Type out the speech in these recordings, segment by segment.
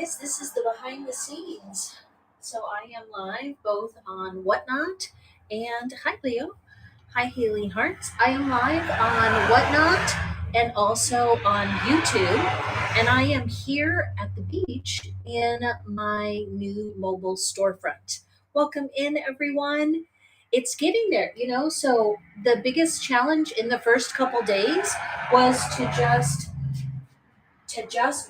guys, this is the behind the scenes. So I am live both on Whatnot and hi Leo, hi Healing Hearts. I am live on Whatnot and also on YouTube, and I am here at the beach in my new mobile storefront. Welcome in, everyone. It's getting there, So the biggest challenge in the first couple days was to just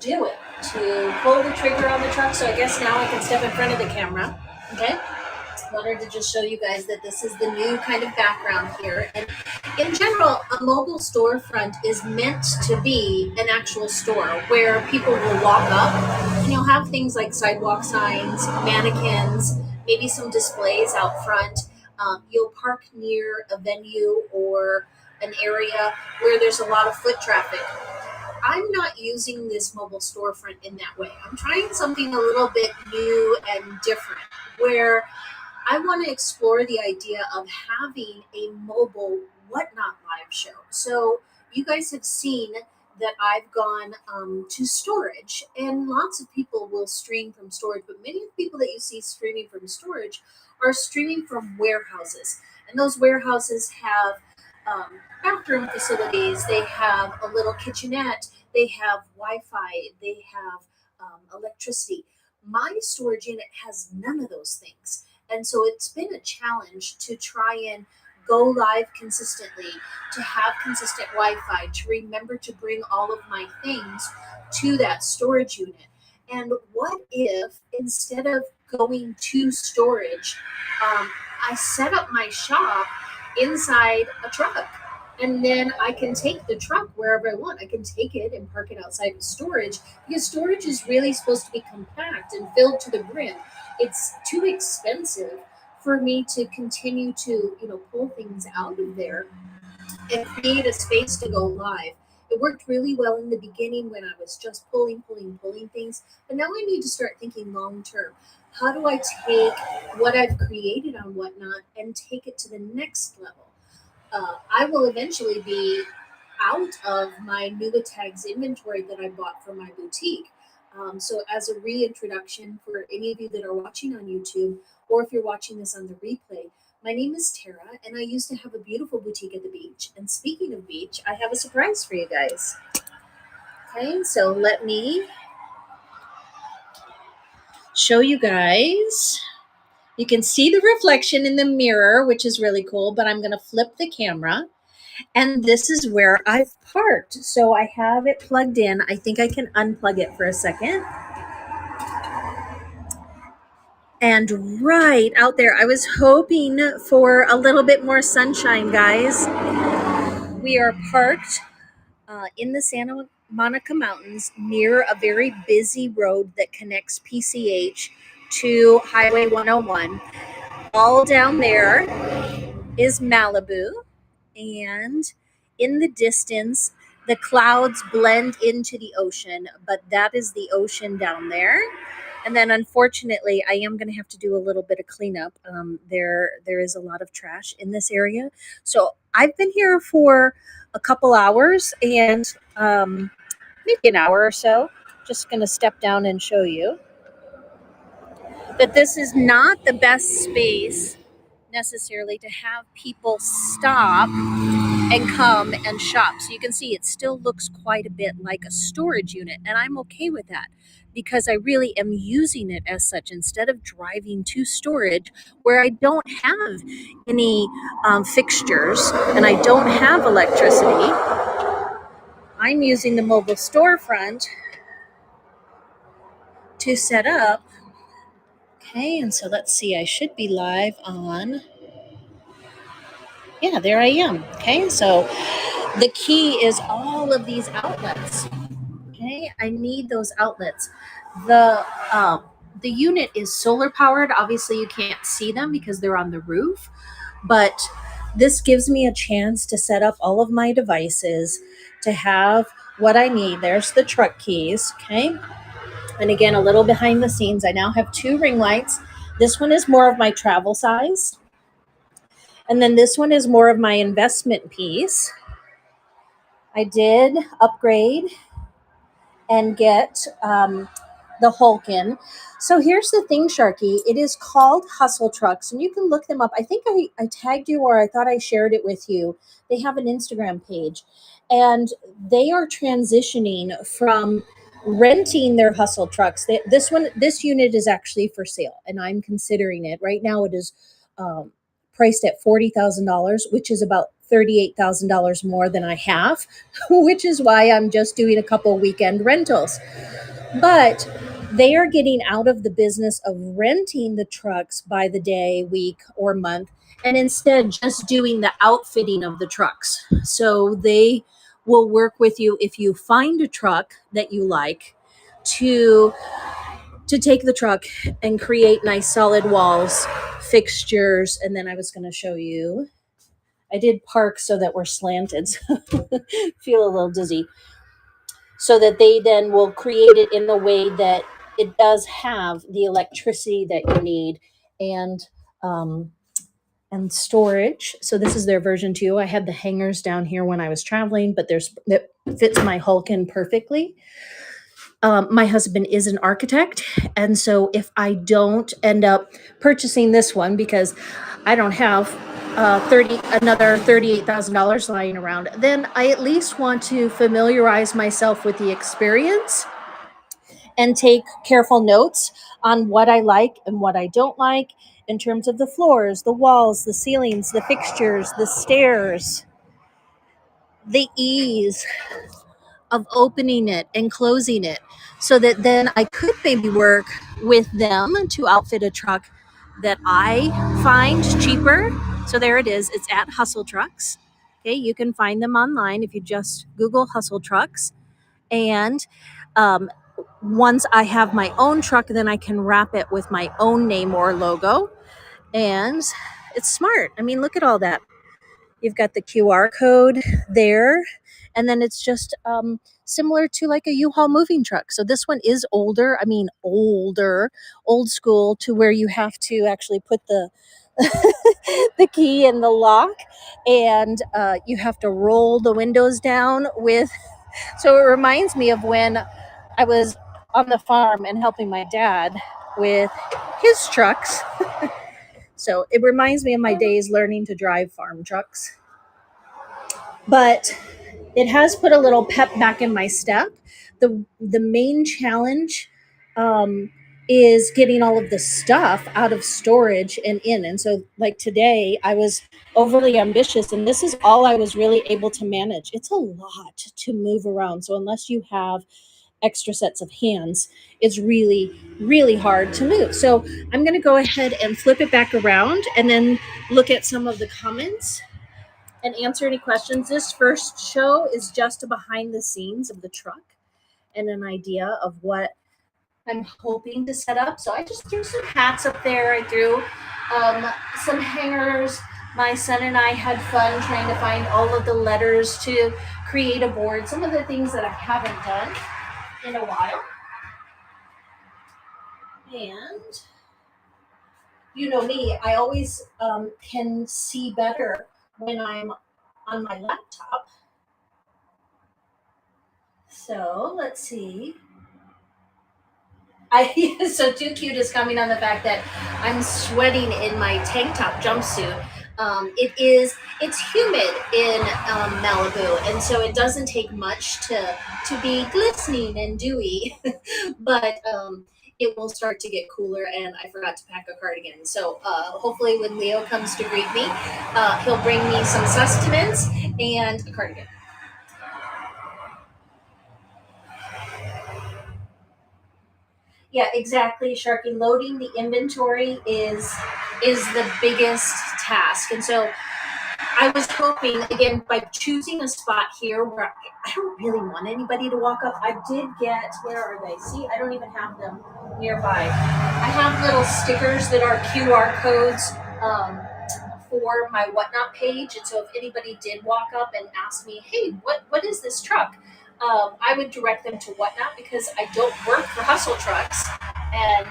do it, to pull the trigger on the truck. So I guess now I can step in front of the camera. Okay. Wanted to just show you guys that this is the new kind of background here. And in general, a mobile storefront is meant to be an actual store where people will walk up and you'll have things like sidewalk signs, mannequins, maybe some displays out front. You'll park near a venue or an area where there's a lot of foot traffic. I'm not using this mobile storefront in that way. I'm trying something a little bit new and different where I want to explore the idea of having a mobile Whatnot live show. So you guys have seen that I've gone to storage, and lots of people will stream from storage, but many of the people that you see streaming from storage are streaming from warehouses. And those warehouses have bathroom facilities, they have a little kitchenette, they have Wi-Fi, they have electricity. My storage unit has none of those things. And so it's been a challenge to try and go live consistently, to have consistent Wi-Fi, to remember to bring all of my things to that storage unit. And what if instead of going to storage, I set up my shop inside a truck, and then I can take the truck wherever I want. I can take it and park it outside of storage, because storage is really supposed to be compact and filled to the brim. It's too expensive for me to continue to, pull things out of there and create a space to go live. It worked really well in the beginning when I was just pulling things, but now I need to start thinking long term. How do I take what I've created on Whatnot and take it to the next level? I will eventually be out of my Nubitags inventory that I bought from my boutique. So as a reintroduction for any of you that are watching on YouTube, or if you're watching this on the replay, my name is Tara, and I used to have a beautiful boutique at the beach. And speaking of beach, I have a surprise for you guys. Okay, so let me show you guys. You can see the reflection in the mirror, which is really cool, but I'm going to flip the camera. And this is where I've parked. So I have it plugged in. I think I can unplug it for a second. And right out there, I was hoping for a little bit more sunshine, guys. We are parked in the Santa Monica Mountains near a very busy road that connects PCH to Highway 101. All down there is Malibu, and in the distance, the clouds blend into the ocean, but that is the ocean down there. And then, unfortunately, I am going to have to do a little bit of cleanup. There is a lot of trash in this area. So I've been here for a couple hours and maybe an hour or so. Just going to step down and show you that this is not the best space necessarily to have people stop and come and shop. So you can see it still looks quite a bit like a storage unit, and I'm okay with that because I really am using it as such instead of driving to storage where I don't have any fixtures and I don't have electricity. I'm using the mobile storefront to set up. Okay, and so let's see, I should be live on, yeah, there I am. Okay, so the key is all of these outlets. Okay, I need those outlets. The unit is solar powered. Obviously, you can't see them because they're on the roof, but this gives me a chance to set up all of my devices to have what I need. There's the truck keys. Okay, and again, a little behind the scenes. I now have 2 ring lights. This one is more of my travel size, and then this one is more of my investment piece. I did upgrade and get the Hulkin. So here's the thing, Sharky. It is called Hustle Trucks, and you can look them up. I think I tagged you, or I thought I shared it with you. They have an Instagram page, and they are transitioning from renting their hustle trucks. This unit is actually for sale, and I'm considering it right now. It is priced at $40,000, which is about $38,000 more than I have, which is why I'm just doing a couple weekend rentals. But they are getting out of the business of renting the trucks by the day, week, or month, and instead just doing the outfitting of the trucks. So they will work with you if you find a truck that you like to take the truck and create nice solid walls, fixtures, and then I was going to show you. I did park so that we're slanted, so feel a little dizzy. So that they then will create it in a way that it does have the electricity that you need and storage. So this is their version 2. I had the hangers down here when I was traveling, but that fits my Hulkin perfectly. My husband is an architect, and so if I don't end up purchasing this one because I don't have another $38,000 lying around, then I at least want to familiarize myself with the experience and take careful notes on what I like and what I don't like in terms of the floors, the walls, the ceilings, the fixtures, the stairs, the ease of opening it and closing it, so that then I could maybe work with them to outfit a truck that I find cheaper. So there it is. It's at Hustle Trucks. Okay, you can find them online if you just Google Hustle Trucks. And once I have my own truck, then I can wrap it with my own name or logo. And it's smart. I mean, look at all that. You've got the QR code there, and then it's just similar to like a U-Haul moving truck. So this one is older. I mean, old school, to where you have to actually put the the key in the lock, and you have to roll the windows down with. So it reminds me of when I was on the farm and helping my dad with his trucks. So it reminds me of my days learning to drive farm trucks. But it has put a little pep back in my step. The main challenge is getting all of the stuff out of storage and in. And so like today I was overly ambitious, and this is all I was really able to manage. It's a lot to move around. So unless you have extra sets of hands, it's really, really hard to move. So I'm going to go ahead and flip it back around and then look at some of the comments and answer any questions. This first show is just a behind the scenes of the truck and an idea of what I'm hoping to set up. So I just threw some hats up there. I threw some hangers. My son and I had fun trying to find all of the letters to create a board. Some of the things that I haven't done in a while. And you know me, I always can see better when I'm on my laptop. So let's see. So Too Cute is coming on the fact that I'm sweating in my tank top jumpsuit. It's humid in Malibu, and so it doesn't take much to be glistening and dewy, but it will start to get cooler, and I forgot to pack a cardigan. So hopefully when Leo comes to greet me, he'll bring me some sustenance and a cardigan. Yeah, exactly, Sharky. Loading the inventory is the biggest task. And so I was hoping, again, by choosing a spot here where I don't really want anybody to walk up. I did get, where are they? See, I don't even have them nearby. I have little stickers that are QR codes for my Whatnot page. And so if anybody did walk up and ask me, hey, what is this truck? I would direct them to Whatnot, because I don't work for Hustle Trucks, and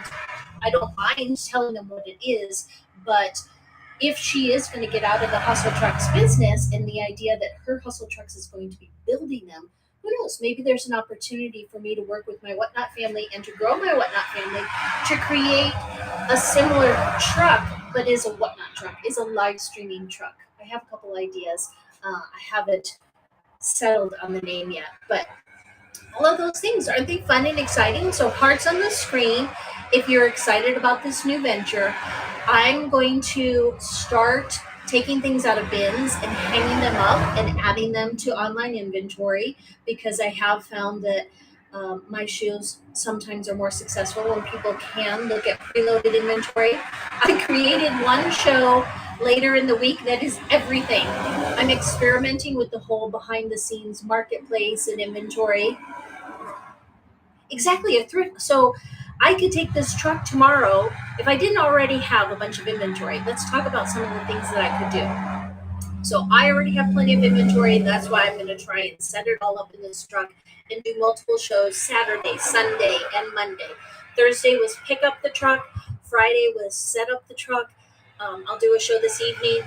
I don't mind telling them what it is. But if she is going to get out of the Hustle Trucks business, and the idea that her Hustle Trucks is going to be building them, who knows, maybe there's an opportunity for me to work with my Whatnot family and to grow my Whatnot family to create a similar truck, but is a Whatnot truck, is a live streaming truck. I have a couple ideas. I haven't settled on the name yet, but all of those things, aren't they fun and exciting? So hearts on the screen if you're excited about this new venture. I'm going to start taking things out of bins and hanging them up and adding them to online inventory, because I have found that my shoes sometimes are more successful when people can look at preloaded inventory. I created one show later in the week that is everything. I'm experimenting with the whole behind the scenes marketplace and inventory. Exactly, a thrift. So I could take this truck tomorrow if I didn't already have a bunch of inventory. Let's talk about some of the things that I could do. So I already have plenty of inventory. That's why I'm going to try and set it all up in this truck and do multiple shows Saturday, Sunday, and Monday. Thursday was pick up the truck. Friday was set up the truck. I'll do a show this evening.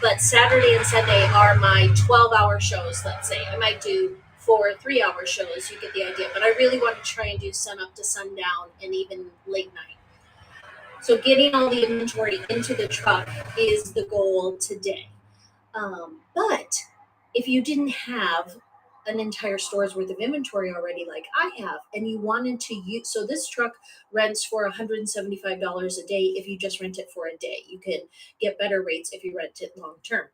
But Saturday and Sunday are my 12-hour shows, let's say. I might do 4 3-hour shows. You get the idea. But I really want to try and do sun up to sundown and even late night. So getting all the inventory into the truck is the goal today. But if you didn't have an entire store's worth of inventory already, like I have, and you wanted to use, so this truck rents for $175 a day if you just rent it for a day. You can get better rates if you rent it long term.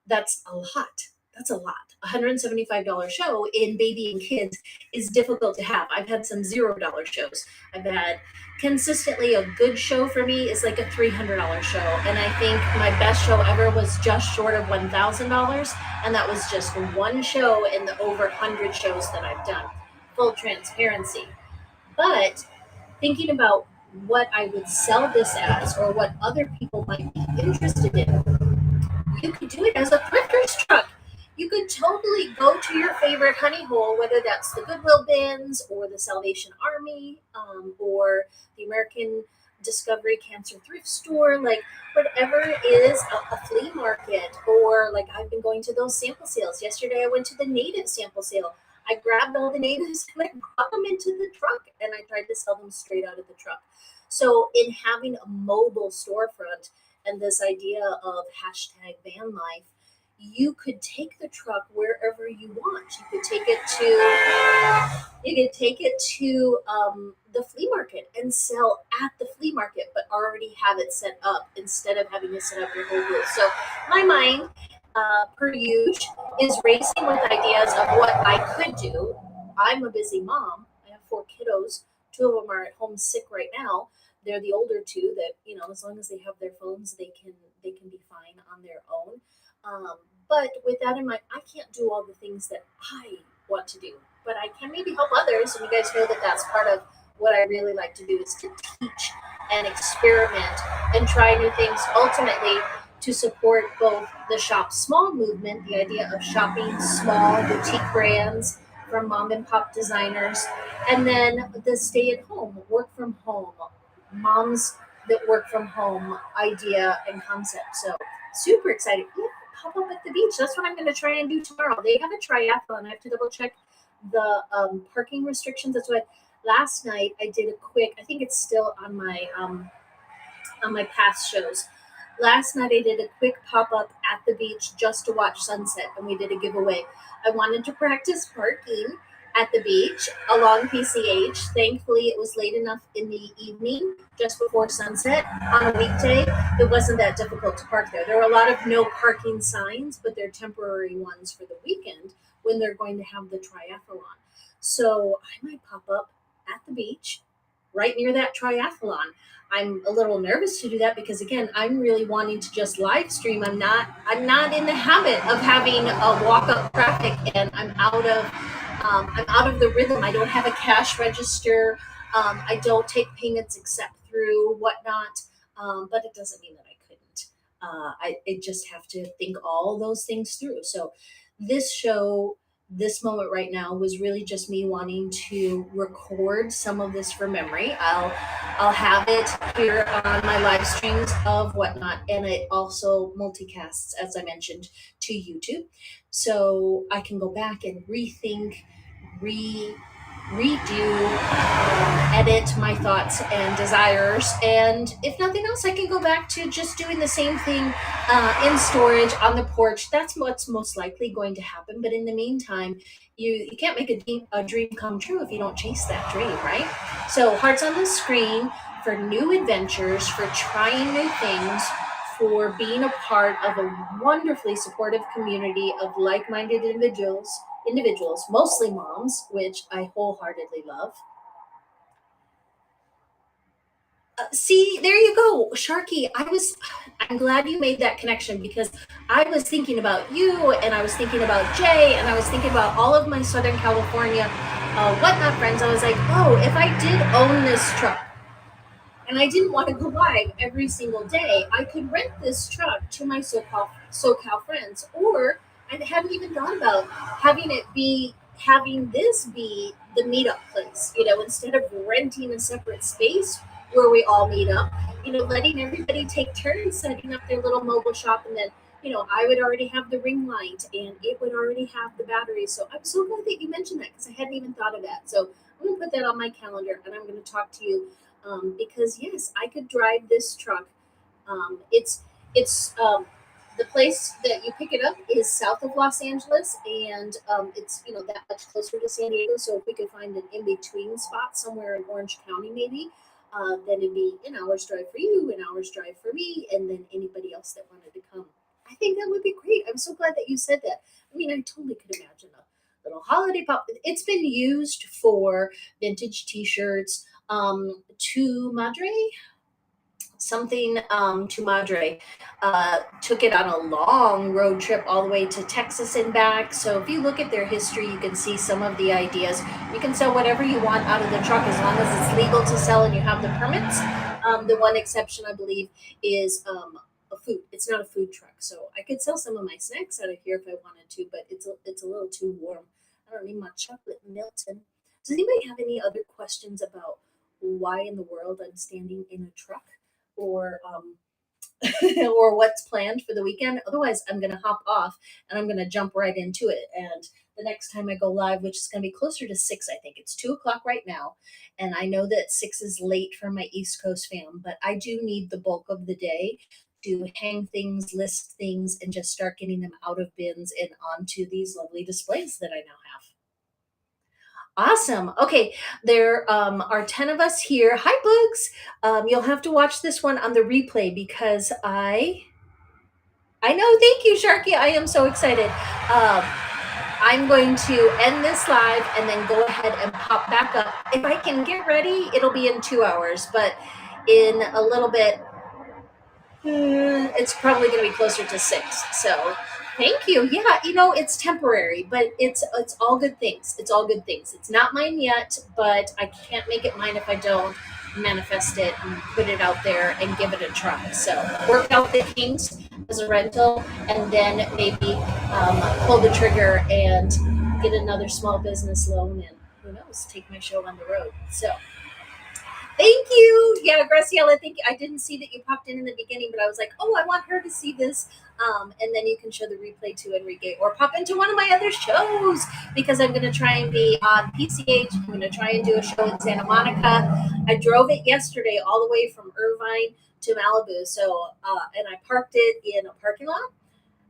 That's a lot. That's a lot. $175 show in baby and kids is difficult to have. I've had some $0 shows. I've had consistently a good show for me is like a $300 show. And I think my best show ever was just short of $1,000. And that was just one show in the over 100 shows that I've done. Full transparency. But thinking about what I would sell this as or what other people might be interested in, you could do it as a thrifter's truck. You could totally go to your favorite honey hole, whether that's the Goodwill bins or the Salvation Army or the American Discovery Cancer Thrift Store, like whatever is a flea market, or like I've been going to those sample sales. Yesterday I went to the native sample sale. I grabbed all the natives and I brought them into the truck and I tried to sell them straight out of the truck. So in having a mobile storefront and this idea of hashtag van life, you could take the truck wherever you want. You could take it to the flea market and sell at the flea market, but already have it set up instead of having to set up your whole booth. So my mind, per usual, is racing with ideas of what I could do. I'm a busy mom. I have 4 kiddos. 2 of them are at home sick right now. They're the older 2 that, as long as they have their phones, they can be fine on their own. But with that in mind, I can't do all the things that I want to do, but I can maybe help others. And you guys know that that's part of what I really like to do, is to teach and experiment and try new things, ultimately to support both the shop small movement, the idea of shopping small boutique brands from mom and pop designers, and then the stay at home, work from home, moms that work from home idea and concept. So super excited. Yeah, pop up at the beach. That's what I'm going to try and do tomorrow. They have a triathlon. I have to double check the parking restrictions. That's what last night I did a quick, I think it's still on my past shows. Last night I did a quick pop-up at the beach just to watch sunset, and we did a giveaway. I wanted to practice parking at the beach along PCH. Thankfully, it was late enough in the evening, just before sunset on a weekday. It wasn't that difficult to park there. There were a lot of no parking signs, but they're temporary ones for the weekend when they're going to have the triathlon. So I might pop up at the beach right near that triathlon. I'm a little nervous to do that because, again, I'm really wanting to just live stream. I'm not in the habit of having a walk up traffic, and I'm out of the rhythm. I don't have a cash register. I don't take payments except through Whatnot, but it doesn't mean that I couldn't. I just have to think all those things through. So this show, this moment right now, was really just me wanting to record some of this for memory. I'll have it here on my live streams of Whatnot, and it also multicasts, as I mentioned, to YouTube. So I can go back and rethink redo, edit my thoughts and desires. And if nothing else, I can go back to just doing the same thing in storage on the porch. That's what's most likely going to happen. But in the meantime, you can't make a dream come true if you don't chase that dream, right? So hearts on the screen for new adventures, for trying new things, for being a part of a wonderfully supportive community of like-minded individuals, mostly moms, which I wholeheartedly love. See, there you go, Sharky. I'm glad you made that connection because I was thinking about you and I was thinking about Jay and I was thinking about all of my Southern California whatnot friends. I was like, oh, if I did own this truck and I didn't want to go live every single day, I could rent this truck to my SoCal friends. Or I haven't even thought about having this be the meetup place, instead of renting a separate space where we all meet up, letting everybody take turns setting up their little mobile shop. And then, I would already have the ring light and it would already have the batteries. So I'm so glad that you mentioned that because I hadn't even thought of that. So I'm going to put that on my calendar and I'm going to talk to you because yes, I could drive this truck. It's the place that you pick it up is south of Los Angeles, and it's that much closer to San Diego. So if we could find an in between spot somewhere in Orange County, maybe, then it'd be an hour's drive for you, an hour's drive for me, and then anybody else that wanted to come. I think that would be great. I'm so glad that you said that. I mean, I totally could imagine a little holiday pop. It's been used for vintage T-shirts. To Madre, something to Madre took it on a long road trip all the way to Texas and back. So if you look at their history, you can see some of the ideas. You can sell whatever you want out of the truck as long as it's legal to sell and you have the permits. The one exception, I believe, is a food. It's not a food truck, so I could sell some of my snacks out of here if I wanted to, but it's a little too warm. I don't need my chocolate Milton. Does anybody have any other questions about why in the world I'm standing in a truck or or what's planned for the weekend? Otherwise, I'm going to hop off and I'm going to jump right into it. And the next time I go live, which is going to be closer to 6, I think it's 2:00 right now. And I know that 6 is late for my East Coast fam, but I do need the bulk of the day to hang things, list things, and just start getting them out of bins and onto these lovely displays that I now have. Awesome. Okay, there are 10 of us here. Hi, Boogs. You'll have to watch this one on the replay because I know. Thank you, Sharky. I am so excited. I'm going to end this live and then go ahead and pop back up. If I can get ready, it'll be in 2 hours, but in a little bit, it's probably going to be closer to 6. So thank you. Yeah, it's temporary, but it's all good things. It's all good things. It's not mine yet, but I can't make it mine if I don't manifest it and put it out there and give it a try. So work out the kinks as a rental and then maybe pull the trigger and get another small business loan and who knows, take my show on the road. So thank you. Yeah, Graciela, thank you. I didn't see that you popped in the beginning, but I was like, oh, I want her to see this. And then you can show the replay to Enrique or pop into one of my other shows because I'm going to try and be on PCH. I'm going to try and do a show in Santa Monica. I drove it yesterday all the way from Irvine to Malibu. So, and I parked it in a parking lot.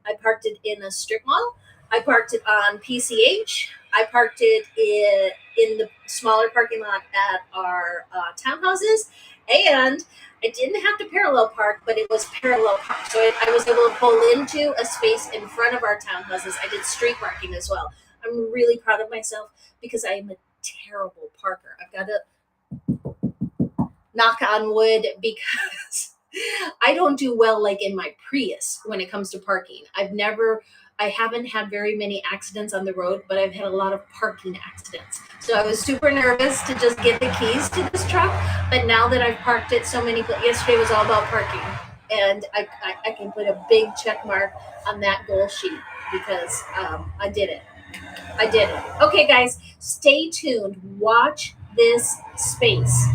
I parked it in a strip mall. I parked it on PCH. I parked it in the smaller parking lot at our townhouses. And I didn't have to parallel park, but it was parallel park. So I was able to pull into a space in front of our townhouses. I did street parking as well. I'm really proud of myself because I am a terrible parker. I've got to knock on wood because I don't do well like in my Prius when it comes to parking. I haven't had very many accidents on the road, but I've had a lot of parking accidents. So I was super nervous to just get the keys to this truck. But now that I've parked it so many places, yesterday was all about parking. And I can put a big check mark on that goal sheet because I did it. I did it. Okay, guys, stay tuned. Watch this space.